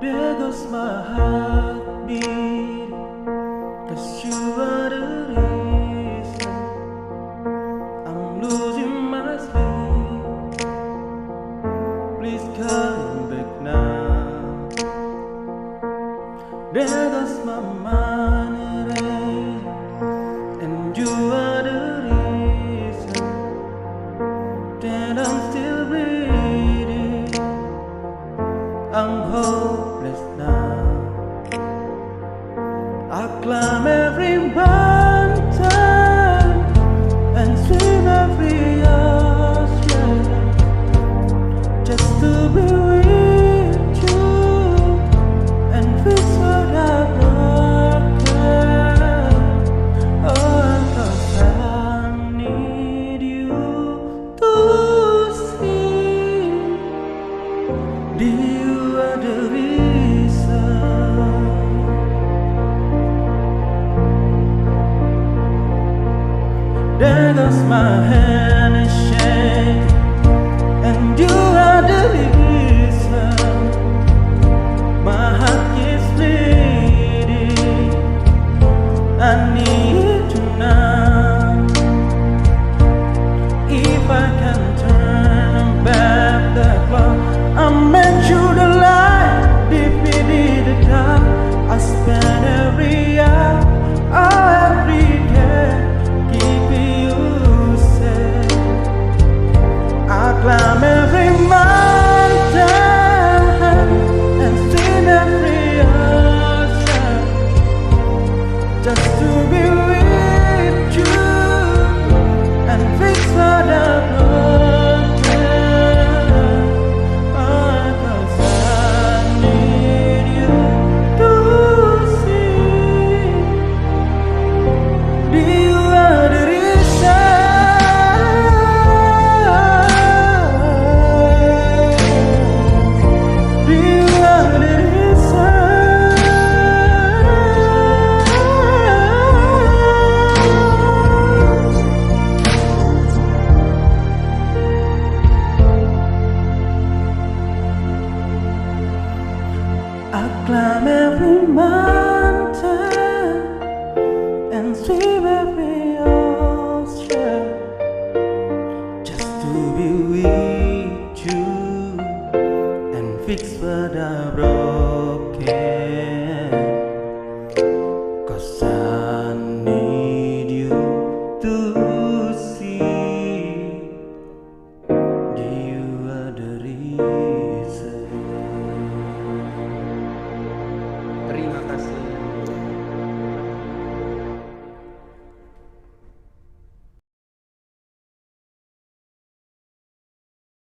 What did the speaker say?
There goes my heartbeat, 'cause you are the reason I'm losing my sleep. Please come back now. There goes my mind racing, and you are the reason that I'm still breathing. I'm hopeless now. I climb every mountain and swim every ocean just to be with you and fix what I've broken. Oh, 'cause I need you to see. You are the reason. There goes my hand is shaking, and you are the reason. My heart keeps bleeding. I need you now. If I can turn back the clock, I meant you the light, defeated the dark. I spent every hour, every day, keeping you safe. I climb every mountain and swim every ocean just to be with you and fix what I've broken. Oh, 'cause I need you to see. You are the reason. You are the reason. I climb every mountain and swim every ocean just to be with you and fix what I've broken. 'Cause I need you to see. You are the reason. Terima kasih.